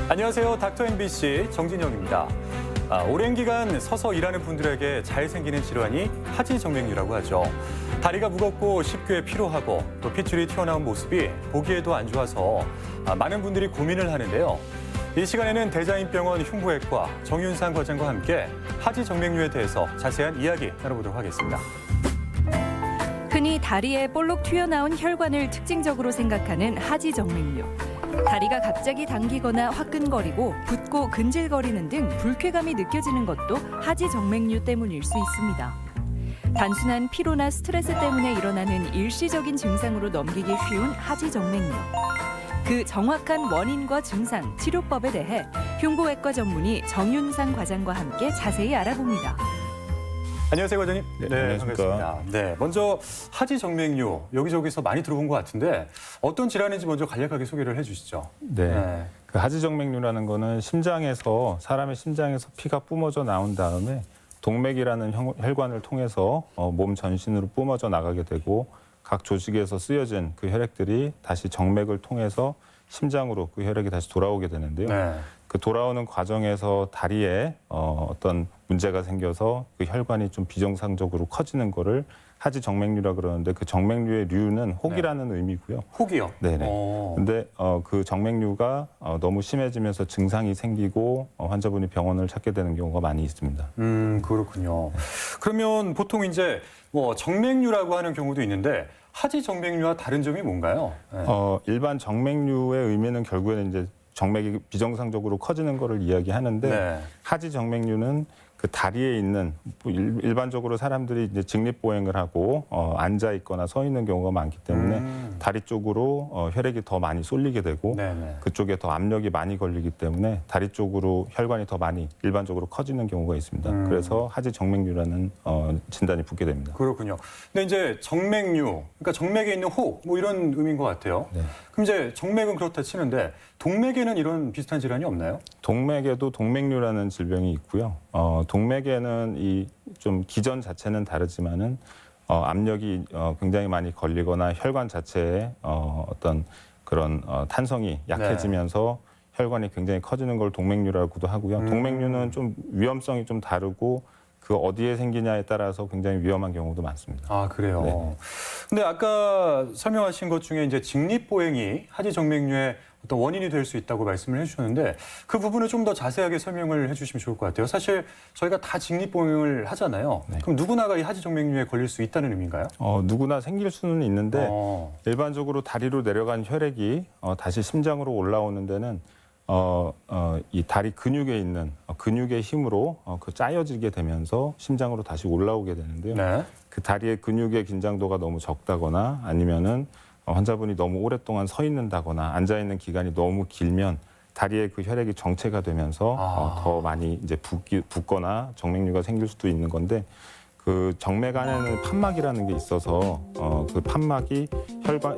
안녕하세요. 닥터 MBC 정진영입니다. 오랜 기간 서서 일하는 분들에게 잘 생기는 질환이 하지정맥류라고 하죠. 다리가 무겁고 쉽게 피로하고 또 핏줄이 튀어나온 모습이 보기에도 안 좋아서 많은 분들이 고민을 하는데요. 이 시간에는 대자인병원 흉부외과 정윤상 과장과 함께 하지정맥류에 대해서 자세한 이야기 나눠보도록 하겠습니다. 흔히 다리에 볼록 튀어나온 혈관을 특징적으로 생각하는 하지정맥류. 다리가 갑자기 당기거나 화끈거리고 붓고 근질거리는 등 불쾌감이 느껴지는 것도 하지정맥류 때문일 수 있습니다. 단순한 피로나 스트레스 때문에 일어나는 일시적인 증상으로 넘기기 쉬운 하지정맥류. 그 정확한 원인과 증상, 치료법에 대해 흉부외과 전문의 정윤상 과장과 함께 자세히 알아봅니다. 안녕하세요, 과장님. 네, 안녕하십니까. 반갑습니다. 네, 먼저 하지정맥류 여기저기서 많이 들어본 것 같은데 어떤 질환인지 먼저 간략하게 소개를 해주시죠. 네. 그 하지정맥류라는 거는 사람의 심장에서 피가 뿜어져 나온 다음에 동맥이라는 혈관을 통해서 몸 전신으로 뿜어져 나가게 되고 각 조직에서 쓰여진 그 혈액들이 다시 정맥을 통해서 심장으로 그 혈액이 다시 돌아오게 되는데요. 네. 그 돌아오는 과정에서 다리에 어떤 문제가 생겨서 그 혈관이 좀 비정상적으로 커지는 거를 하지정맥류라 그러는데 그 정맥류의 류는 혹이라는 의미고요. 혹이요? 네네. 근데 그 정맥류가 너무 심해지면서 증상이 생기고 환자분이 병원을 찾게 되는 경우가 많이 있습니다. 그렇군요. 그러면 보통 이제 뭐 정맥류라고 하는 경우도 있는데 하지정맥류와 다른 점이 뭔가요? 네. 일반 정맥류의 의미는 결국에는 이제 정맥이 비정상적으로 커지는 거를 이야기하는데 네. 하지정맥류는 그 다리에 있는 일반적으로 사람들이 이제 직립보행을 하고 앉아 있거나 서 있는 경우가 많기 때문에 다리 쪽으로 혈액이 더 많이 쏠리게 되고 네네. 그쪽에 더 압력이 많이 걸리기 때문에 다리 쪽으로 혈관이 더 많이 일반적으로 커지는 경우가 있습니다. 그래서 하지정맥류라는 진단이 붙게 됩니다. 그렇군요. 근데 이제 정맥류, 그러니까 정맥에 있는 혹, 뭐 이런 의미인 것 같아요. 네. 그럼 이제 정맥은 그렇다 치는데 동맥에는 이런 비슷한 질환이 없나요? 동맥에도 동맥류라는 질병이 있고요. 동맥에는 이 좀 기전 자체는 다르지만은 압력이 굉장히 많이 걸리거나 혈관 자체에 어떤 그런 탄성이 약해지면서 혈관이 굉장히 커지는 걸 동맥류라고도 하고요. 동맥류는 좀 위험성이 좀 다르고 그 어디에 생기냐에 따라서 굉장히 위험한 경우도 많습니다. 아, 그래요. 네. 근데 아까 설명하신 것 중에 이제 직립보행이 하지정맥류의 어떤 원인이 될 수 있다고 말씀을 해주셨는데 그 부분을 좀 더 자세하게 설명을 해주시면 좋을 것 같아요. 사실 저희가 다 직립보행을 하잖아요. 네. 그럼 누구나가 이 하지정맥류에 걸릴 수 있다는 의미인가요? 누구나 생길 수는 있는데 일반적으로 다리로 내려간 혈액이 다시 심장으로 올라오는 데는 이 다리 근육에 있는 근육의 힘으로 그 짜여지게 되면서 심장으로 다시 올라오게 되는데요. 네. 그 다리의 근육의 긴장도가 너무 적다거나 아니면은 환자분이 너무 오랫동안 서 있는다거나 앉아 있는 기간이 너무 길면 다리에 그 혈액이 정체가 되면서 더 많이 이제 붓거나 정맥류가 생길 수도 있는 건데 그 정맥 안에는 판막이라는 게 있어서 그 판막이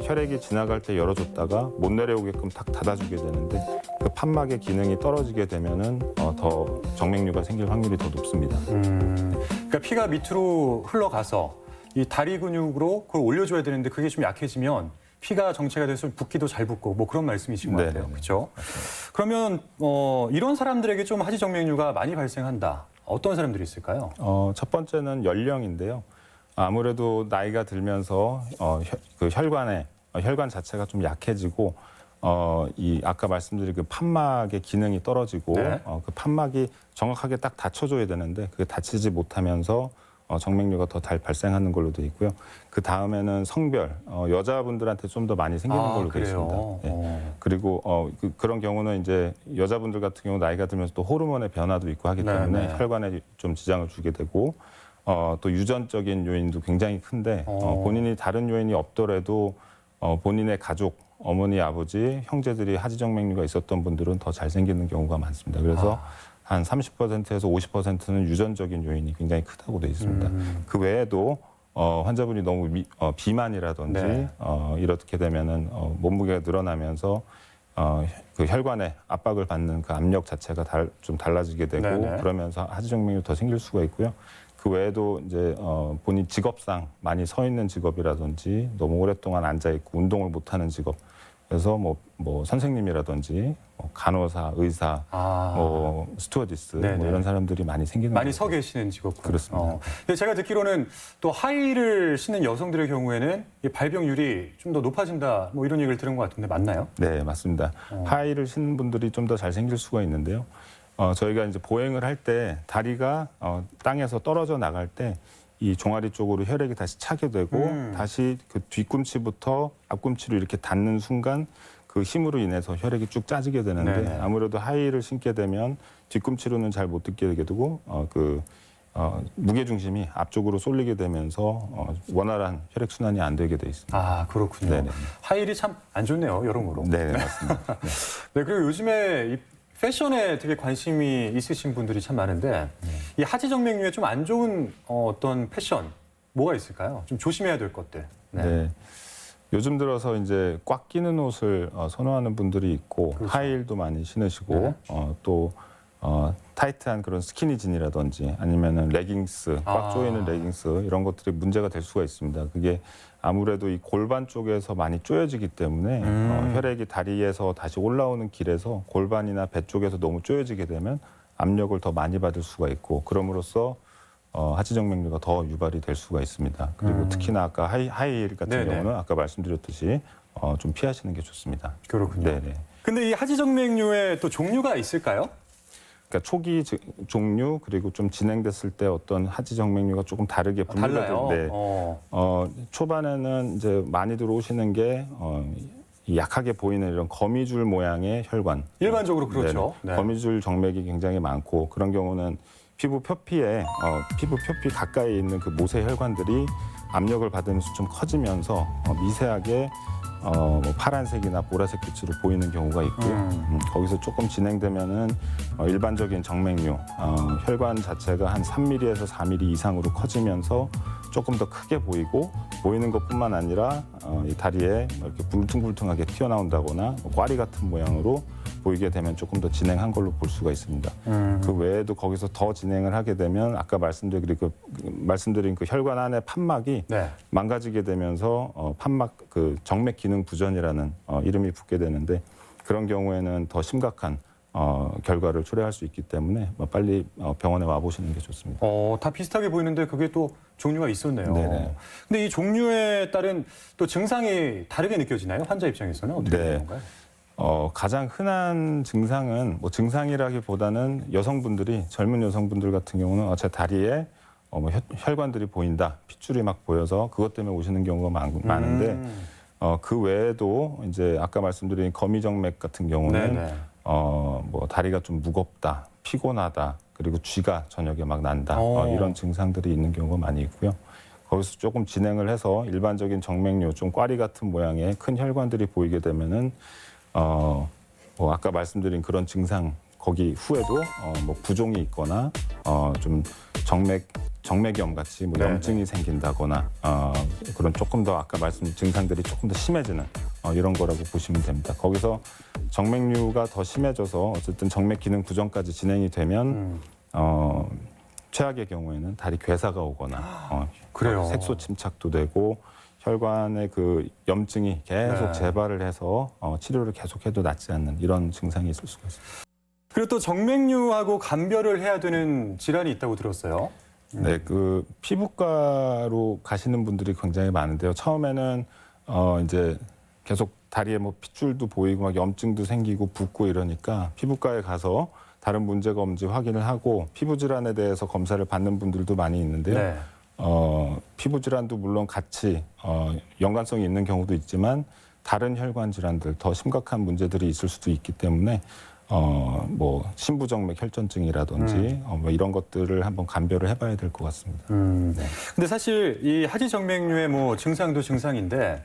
혈액이 지나갈 때 열어줬다가 못 내려오게끔 탁 닫아주게 되는데 그 판막의 기능이 떨어지게 되면은 더 정맥류가 생길 확률이 더 높습니다. 그러니까 피가 밑으로 흘러가서 이 다리 근육으로 그걸 올려줘야 되는데 그게 좀 약해지면 피가 정체가 돼서 붓기도 잘 붓고 뭐 그런 말씀이신 것 같아요. 그렇죠? 그러면 이런 사람들에게 좀 하지정맥류가 많이 발생한다. 어떤 사람들이 있을까요? 첫 번째는 연령인데요. 아무래도 나이가 들면서 그 혈관 자체가 좀 약해지고 이 아까 말씀드린 그 판막의 기능이 떨어지고 네. 그 판막이 정확하게 딱 닫혀줘야 되는데 그게 닫히지 못하면서 정맥류가 더 잘 발생하는 걸로 돼 있고요. 그 다음에는 성별, 여자분들한테 좀 더 많이 생기는 걸로 돼 있습니다. 네. 그리고 그런 경우는 이제 여자분들 같은 경우 나이가 들면서 또 호르몬의 변화도 있고 하기 때문에 혈관에 좀 지장을 주게 되고 또 유전적인 요인도 굉장히 큰데 본인이 다른 요인이 없더라도 본인의 가족, 어머니, 아버지, 형제들이 하지정맥류가 있었던 분들은 더 잘 생기는 경우가 많습니다. 그래서 한 30%에서 50%는 유전적인 요인이 굉장히 크다고 되어 있습니다. 그 외에도 환자분이 너무 비만이라든지 이렇게 되면은 몸무게가 늘어나면서 그 혈관에 압박을 받는 그 압력 자체가 좀 달라지게 되고 그러면서 하지정맥류 더 생길 수가 있고요. 그 외에도 이제 본인 직업상 많이 서 있는 직업이라든지 너무 오랫동안 앉아 있고 운동을 못하는 직업 그래서 뭐 선생님이라든지 간호사, 의사, 스튜어디스 뭐 이런 사람들이 많이 생기는 많이 서 계시는 직업군. 그렇습니다. 근데 제가 듣기로는 또 하이힐을 신는 여성들의 경우에는 이 발병률이 좀 더 높아진다 뭐 이런 얘기를 들은 것 같은데 맞나요? 네, 맞습니다. 하이힐을 신는 분들이 좀 더 잘생길 수가 있는데요. 저희가 이제 보행을 할 때 다리가 땅에서 떨어져 나갈 때 이 종아리 쪽으로 혈액이 다시 차게 되고 다시 그 뒤꿈치부터 앞꿈치로 이렇게 닿는 순간 그 힘으로 인해서 혈액이 쭉 짜지게 되는데 네네. 아무래도 하이힐을 신게 되면 뒤꿈치로는 잘 못 듣게 되고 무게 중심이 앞쪽으로 쏠리게 되면서 원활한 혈액 순환이 안 되게 돼 있습니다. 아, 그렇군요. 네네. 하이힐이 참 안 좋네요, 여러모로. 네, 맞습니다. 네. 네, 그리고 요즘에 이 패션에 되게 관심이 있으신 분들이 참 많은데 이 하지 정맥류에 좀 안 좋은 어떤 패션 뭐가 있을까요? 좀 조심해야 될 것들. 네. 요즘 들어서 이제 꽉 끼는 옷을 선호하는 분들이 있고 그렇죠. 하이힐도 많이 신으시고 네. 또 타이트한 그런 스키니진이라든지 아니면은 레깅스, 꽉 조이는 레깅스 이런 것들이 문제가 될 수가 있습니다. 그게 아무래도 이 골반 쪽에서 많이 조여지기 때문에 혈액이 다리에서 다시 올라오는 길에서 골반이나 배 쪽에서 너무 조여지게 되면 압력을 더 많이 받을 수가 있고 그럼으로써 하지정맥류가 더 유발이 될 수가 있습니다. 그리고 특히나 아까 하이힐 같은 네네. 경우는 아까 말씀드렸듯이 좀 피하시는 게 좋습니다. 그렇군요. 네네. 근데 이 하지 정맥류에 또 종류가 있을까요? 그러니까 초기 종류 그리고 좀 진행됐을 때 어떤 하지정맥류가 조금 다르게 분류가 달라요. 되는데 초반에는 이제 많이들 오시는 게 이 약하게 보이는 이런 거미줄 모양의 혈관. 일반적으로 그렇죠. 네네. 네. 거미줄 정맥이 굉장히 많고 그런 경우는 피부 표피에 피부 표피 가까이 있는 그 모세 혈관들이 압력을 받으면서 좀 커지면서 미세하게 뭐 파란색이나 보라색 빛으로 보이는 경우가 있고요. 거기서 조금 진행되면은 일반적인 정맥류 혈관 자체가 한 3mm에서 4mm 이상으로 커지면서 조금 더 크게 보이고 보이는 것뿐만 아니라 이 다리에 이렇게 불퉁불퉁하게 튀어나온다거나 꽈리 같은 모양으로 보이게 되면 조금 더 진행한 걸로 볼 수가 있습니다. 그 외에도 거기서 더 진행을 하게 되면 아까 말씀드린 그 혈관 안의 판막이 네. 망가지게 되면서 판막 그 정맥 기능 부전이라는 이름이 붙게 되는데 그런 경우에는 더 심각한 결과를 초래할 수 있기 때문에 빨리 병원에 와 보시는 게 좋습니다. 다 비슷하게 보이는데 그게 또 종류가 있었네요. 네네. 근데 이 종류에 따른 또 증상이 다르게 느껴지나요? 환자 입장에서는 어떻게 네. 되는 건가요? 가장 흔한 증상은 뭐 증상이라기보다는 여성분들이 젊은 여성분들 같은 경우는 제 다리에 혈관들이 보인다, 핏줄이 막 보여서 그것 때문에 오시는 경우가 많은데 그 외에도 이제 아까 말씀드린 거미정맥 같은 경우는 네네. 뭐 다리가 좀 무겁다, 피곤하다, 그리고 쥐가 저녁에 막 난다 이런 증상들이 있는 경우가 많이 있고요. 거기서 조금 진행을 해서 일반적인 정맥류, 좀 꽈리 같은 모양의 큰 혈관들이 보이게 되면은 뭐 아까 말씀드린 그런 증상 거기 후에도 뭐 부종이 있거나 좀 정맥염 같이 뭐 염증이 생긴다거나 그런 조금 더 아까 말씀드린 증상들이 조금 더 심해지는 이런 거라고 보시면 됩니다. 거기서 정맥류가 더 심해져서 어쨌든 정맥 기능 부전까지 진행이 되면 최악의 경우에는 다리 괴사가 오거나 그래요? 색소 침착도 되고 혈관의 그 염증이 계속 네. 재발을 해서 치료를 계속해도 낫지 않는 이런 증상이 있을 수가 있습니다. 그리고 또 정맥류하고 감별을 해야 되는 질환이 있다고 들었어요. 네, 그 피부과로 가시는 분들이 굉장히 많은데요. 처음에는 이제 계속 다리에 뭐 핏줄도 보이고 막 염증도 생기고 붓고 이러니까 피부과에 가서 다른 문제가 없는지 확인을 하고 피부 질환에 대해서 검사를 받는 분들도 많이 있는데요. 네. 피부 질환도 물론 같이 연관성이 있는 경우도 있지만 다른 혈관 질환들 더 심각한 문제들이 있을 수도 있기 때문에 뭐 심부정맥 혈전증이라든지 뭐 이런 것들을 한번 감별을 해봐야 될 것 같습니다. 네. 근데 사실 이 하지정맥류의 뭐 증상도 증상인데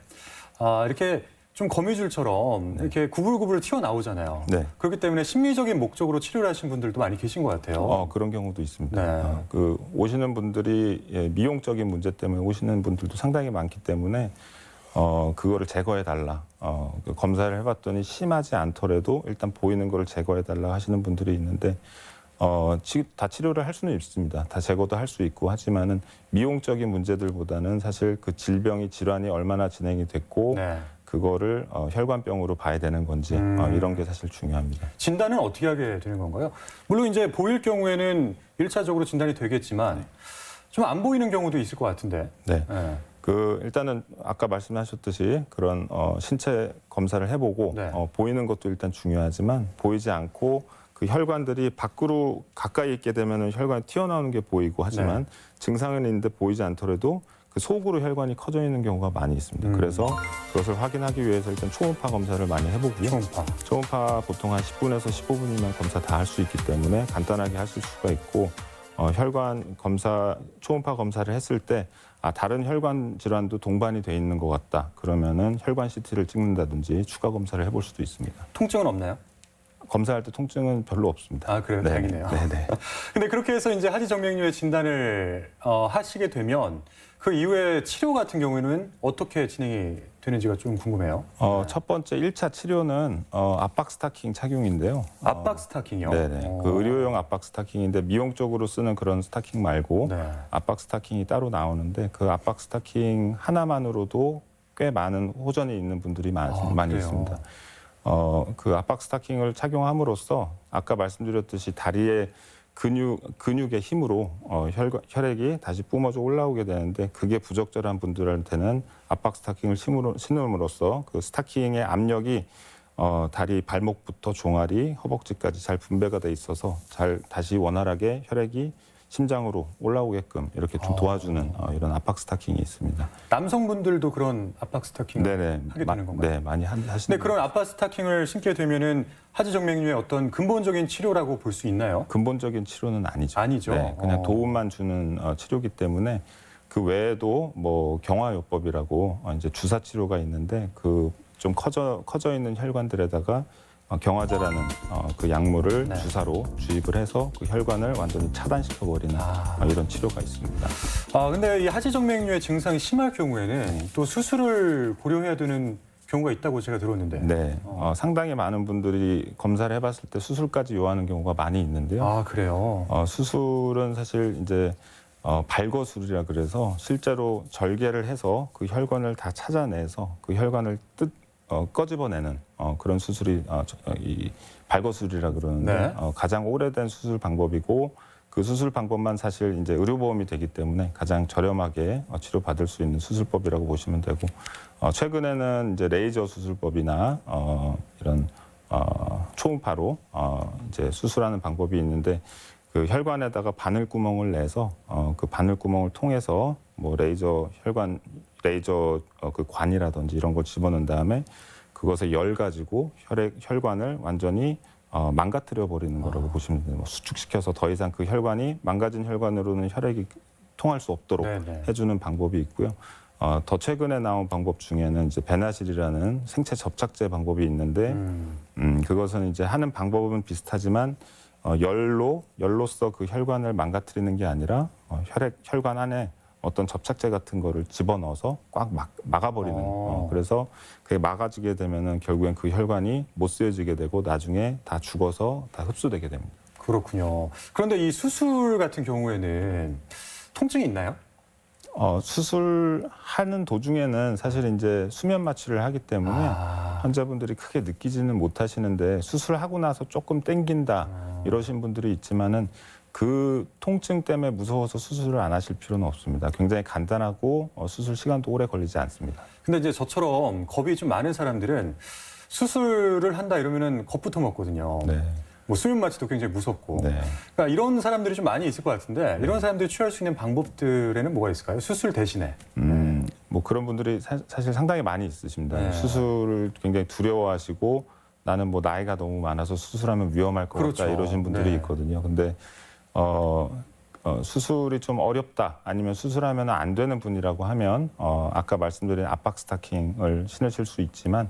이렇게 좀 거미줄처럼 이렇게 구불구불 튀어나오잖아요. 네. 그렇기 때문에 심리적인 목적으로 치료를 하신 분들도 많이 계신 것 같아요. 그런 경우도 있습니다. 네. 그 오시는 분들이 미용적인 문제 때문에 오시는 분들도 상당히 많기 때문에 그거를 제거해달라. 그 검사를 해봤더니 심하지 않더라도 일단 보이는 거를 제거해달라 하시는 분들이 있는데 다 치료를 할 수는 있습니다. 다 제거도 할 수 있고 하지만은 미용적인 문제들보다는 사실 그 질병이 질환이 얼마나 진행이 됐고 네. 그거를 혈관병으로 봐야 되는 건지 이런 게 사실 중요합니다. 진단은 어떻게 하게 되는 건가요? 물론 이제 보일 경우에는 1차적으로 진단이 되겠지만 좀 안 보이는 경우도 있을 것 같은데. 네. 네. 일단은 아까 말씀하셨듯이 그런 신체 검사를 해보고 네. 보이는 것도 일단 중요하지만 보이지 않고 그 혈관들이 밖으로 가까이 있게 되면 혈관이 튀어나오는 게 보이고 하지만 네. 증상은 있는데 보이지 않더라도 그 속으로 혈관이 커져 있는 경우가 많이 있습니다. 그래서 그것을 확인하기 위해서 일단 초음파 검사를 많이 해보고요. 초음파 보통 한 10분에서 15분이면 검사 다 할 수 있기 때문에 간단하게 하실 수가 있고 혈관 검사, 초음파 검사를 했을 때 다른 혈관 질환도 동반이 돼 있는 것 같다. 그러면은 혈관 CT를 찍는다든지 추가 검사를 해볼 수도 있습니다. 통증은 없나요? 검사할 때 통증은 별로 없습니다. 아, 그래요? 네. 다행이네요. 네네. 근데 그렇게 해서 이제 하지정맥류의 진단을 하시게 되면 그 이후에 치료 같은 경우에는 어떻게 진행이 되는지가 좀 궁금해요. 첫 번째 1차 치료는 압박 스타킹 착용인데요. 압박 스타킹이요? 네네. 그 의료용 압박 스타킹인데 미용적으로 쓰는 그런 스타킹 말고 네. 압박 스타킹이 따로 나오는데 그 압박 스타킹 하나만으로도 꽤 많은 호전이 있는 분들이 많이 그래요? 있습니다. 그 압박 스타킹을 착용함으로써 아까 말씀드렸듯이 다리의 근육의 힘으로 혈액이 다시 뿜어져 올라오게 되는데 그게 부적절한 분들한테는 압박 스타킹을 신음으로써 그 스타킹의 압력이 다리 발목부터 종아리, 허벅지까지 잘 분배가 돼 있어서 잘 다시 원활하게 혈액이 심장으로 올라오게끔 이렇게 좀 도와주는 이런 압박 스타킹이 있습니다. 남성분들도 그런 압박 스타킹을 네네. 하게 되는 건가요? 네, 많이 근데 하시는. 그런 압박 스타킹을 신게 되면은 하지정맥류의 어떤 근본적인 치료라고 볼 수 있나요? 근본적인 치료는 아니죠. 아니죠. 네, 그냥 도움만 주는 치료기 때문에 그 외에도 뭐 경화요법이라고 이제 주사 치료가 있는데 그 좀 커져 있는 혈관들에다가 경화제라는 그 약물을 네. 주사로 주입을 해서 그 혈관을 완전히 차단시켜 버리는 이런 치료가 있습니다. 근데 이 하지정맥류의 증상이 심할 경우에는 또 수술을 고려해야 되는 경우가 있다고 제가 들었는데. 네, 상당히 많은 분들이 검사를 해봤을 때 수술까지 요하는 경우가 많이 있는데요. 아, 그래요? 수술은 사실 이제 발거술이라 그래서 실제로 절개를 해서 그 혈관을 다 찾아내서 그 혈관을 꺼집어내는 그런 수술이 이 발거술이라 그러는데 네. 가장 오래된 수술 방법이고 그 수술 방법만 사실 이제 의료보험이 되기 때문에 가장 저렴하게 치료받을 수 있는 수술법이라고 보시면 되고 최근에는 이제 레이저 수술법이나 이런 초음파로 이제 수술하는 방법이 있는데 그 혈관에다가 바늘구멍을 내서 그 바늘구멍을 통해서 뭐 레이저 그 관이라든지 이런 걸 집어넣은 다음에 그것에 열 가지고 혈관을 완전히 망가뜨려 버리는 거라고 보시면 돼요. 수축시켜서 더 이상 그 혈관이 망가진 혈관으로는 혈액이 통할 수 없도록 네네. 해주는 방법이 있고요. 더 최근에 나온 방법 중에는 이제 베나실이라는 생체 접착제 방법이 있는데 그것은 이제 하는 방법은 비슷하지만 열로써 그 혈관을 망가뜨리는 게 아니라 혈관 안에 어떤 접착제 같은 거를 집어넣어서 꽉 막아버리는 그래서 그게 막아지게 되면은 결국엔 그 혈관이 못 쓰여지게 되고 나중에 다 죽어서 다 흡수되게 됩니다. 그렇군요. 그런데 이 수술 같은 경우에는 통증이 있나요? 수술하는 도중에는 사실 이제 수면 마취를 하기 때문에 환자분들이 크게 느끼지는 못하시는데 수술하고 나서 조금 땡긴다 이러신 분들이 있지만은 그 통증 때문에 무서워서 수술을 안 하실 필요는 없습니다. 굉장히 간단하고 수술 시간도 오래 걸리지 않습니다. 근데 이제 저처럼 겁이 좀 많은 사람들은 수술을 한다 이러면은 겁부터 먹거든요. 네. 뭐 수면 마취도 굉장히 무섭고. 네. 그러니까 이런 사람들이 좀 많이 있을 것 같은데 이런 사람들이 취할 수 있는 방법들에는 뭐가 있을까요? 수술 대신에. 뭐 그런 분들이 사실 상당히 많이 있으십니다. 네. 수술을 굉장히 두려워하시고 나는 뭐 나이가 너무 많아서 수술하면 위험할 것 그렇죠. 같다 이러신 분들이 네. 있거든요. 근데 수술이 좀 어렵다 아니면 수술하면 안 되는 분이라고 하면 아까 말씀드린 압박 스타킹을 신으실 수 있지만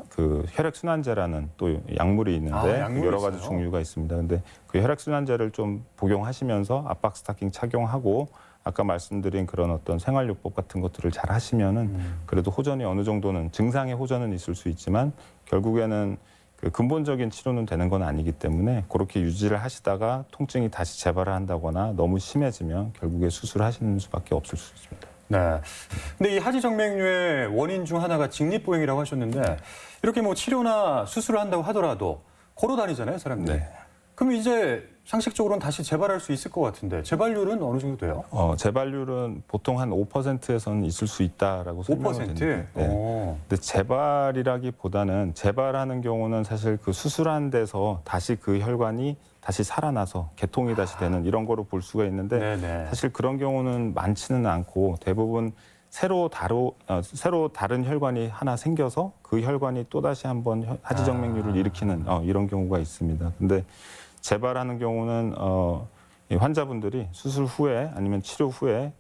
그 혈액순환제라는 또 약물이 있는데 약물이 여러 가지 있어요? 종류가 있습니다. 근데 그 혈액순환제를 좀 복용하시면서 압박 스타킹 착용하고 아까 말씀드린 그런 어떤 생활요법 같은 것들을 잘 하시면은 그래도 호전이 어느 정도는 증상의 호전은 있을 수 있지만 결국에는 그 근본적인 치료는 되는 건 아니기 때문에 그렇게 유지를 하시다가 통증이 다시 재발을 한다거나 너무 심해지면 결국에 수술하시는 수밖에 없을 수 있습니다. 네. 근데 이 하지정맥류의 원인 중 하나가 직립보행이라고 하셨는데 이렇게 뭐 치료나 수술을 한다고 하더라도 걸어 다니잖아요, 사람들이. 네. 그럼 이제 상식적으로는 다시 재발할 수 있을 것 같은데 재발률은 어느 정도 돼요? 재발률은 보통 한 5%에서는 있을 수 있다라고 설명을 5%? 드리는데, 네. 근데 재발이라기보다는 재발하는 경우는 사실 그 수술한 데서 다시 그 혈관이 다시 살아나서 개통이 다시 되는 이런 거로 볼 수가 있는데 네네. 사실 그런 경우는 많지는 않고 대부분 새로 다른 혈관이 하나 생겨서 그 혈관이 또다시 한번 하지정맥류를 일으키는 이런 경우가 있습니다. 근데 재발하는 경우는 이 환자분들이 수술 후에 아니면 치료 후에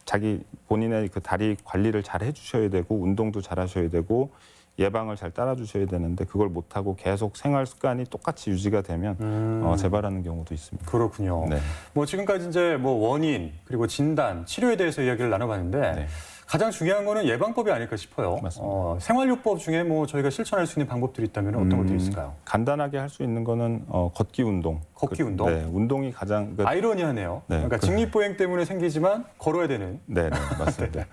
자기 본인의 그 다리 관리를 잘 해주셔야 되고 운동도 잘 하셔야 되고 예방을 잘 따라주셔야 되는데 그걸 못하고 계속 생활 습관이 똑같이 유지가 되면 재발하는 경우도 있습니다. 그렇군요. 네. 뭐 지금까지 이제 뭐 원인 그리고 진단, 치료에 대해서 이야기를 나눠봤는데 네. 가장 중요한 거는 예방법이 아닐까 싶어요. 맞습니다. 생활요법 중에 뭐 저희가 실천할 수 있는 방법들이 있다면 어떤 것들이 있을까요? 간단하게 할 수 있는 거는 걷기 운동. 걷기 운동? 네, 운동이 가장 아이러니하네요. 네, 그러니까 직립보행 때문에 생기지만 걸어야 되는. 네, 맞습니다.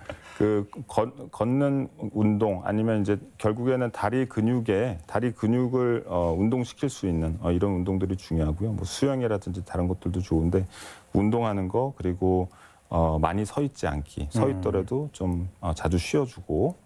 걷는 운동 아니면 이제 결국에는 다리 근육을 운동시킬 수 있는 이런 운동들이 중요하고요. 뭐 수영이라든지 다른 것들도 좋은데 운동하는 거 그리고 많이 서 있지 않기. 서 있더라도 좀 자주 쉬어주고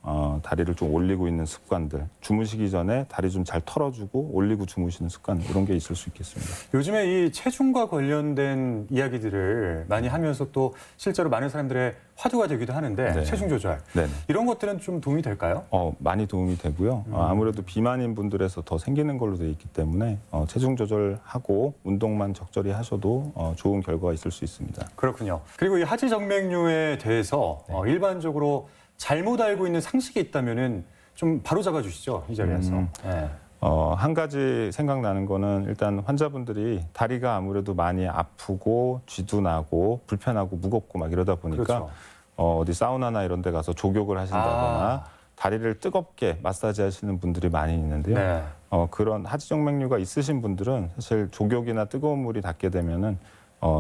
다리를 좀 올리고 있는 습관들. 주무시기 전에 다리 좀 잘 털어주고 올리고 주무시는 습관 이런 게 있을 수 있겠습니다. 요즘에 이 체중과 관련된 이야기들을 많이 하면서 또 실제로 많은 사람들의 화두가 되기도 하는데 네. 체중 조절 네네. 이런 것들은 좀 도움이 될까요? 많이 도움이 되고요. 아무래도 비만인 분들에서 더 생기는 걸로 되어 있기 때문에 체중 조절하고 운동만 적절히 하셔도 좋은 결과가 있을 수 있습니다. 그렇군요. 그리고 이 하지정맥류에 대해서 일반적으로 잘못 알고 있는 상식이 있다면은 좀 바로 잡아주시죠, 이 자리에서. 네. 한 가지 생각나는 거는 일단 환자분들이 다리가 아무래도 많이 아프고 쥐도 나고 불편하고 무겁고 막 이러다 보니까 그렇죠. 어디 사우나나 이런 데 가서 족욕을 하신다거나 다리를 뜨겁게 마사지 하시는 분들이 많이 있는데요. 네. 그런 하지정맥류가 있으신 분들은 사실 족욕이나 뜨거운 물이 닿게 되면은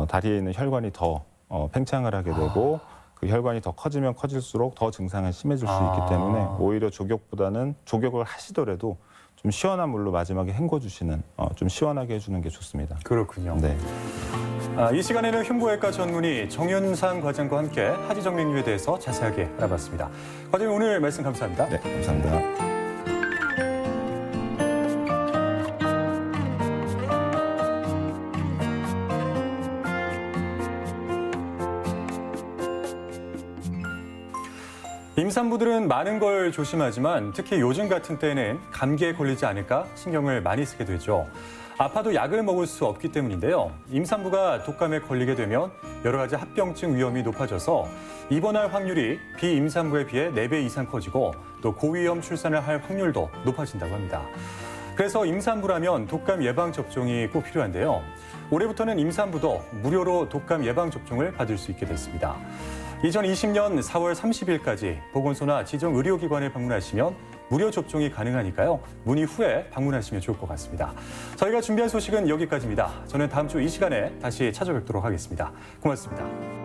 다리에 있는 혈관이 더 팽창을 하게 되고 그 혈관이 더 커지면 커질수록 더 증상이 심해질 수 있기 때문에 오히려 족욕보다는 족욕을 하시더라도 좀 시원한 물로 마지막에 헹궈주시는 좀 시원하게 해주는 게 좋습니다. 그렇군요. 네. 이 시간에는 흉부외과 전문의 정윤상 과장과 함께 하지정맥류에 대해서 자세하게 알아봤습니다. 과장님 오늘 말씀 감사합니다. 네, 감사합니다. 임산부들은 많은 걸 조심하지만 특히 요즘 같은 때에는 감기에 걸리지 않을까 신경을 많이 쓰게 되죠. 아파도 약을 먹을 수 없기 때문인데요. 임산부가 독감에 걸리게 되면 여러 가지 합병증 위험이 높아져서 입원할 확률이 비임산부에 비해 4배 이상 커지고 또 고위험 출산을 할 확률도 높아진다고 합니다. 그래서 임산부라면 독감 예방 접종이 꼭 필요한데요. 올해부터는 임산부도 무료로 독감 예방 접종을 받을 수 있게 됐습니다. 2020년 4월 30일까지 보건소나 지정 의료기관에 방문하시면 무료 접종이 가능하니까요. 문의 후에 방문하시면 좋을 것 같습니다. 저희가 준비한 소식은 여기까지입니다. 저는 다음 주 이 시간에 다시 찾아뵙도록 하겠습니다. 고맙습니다.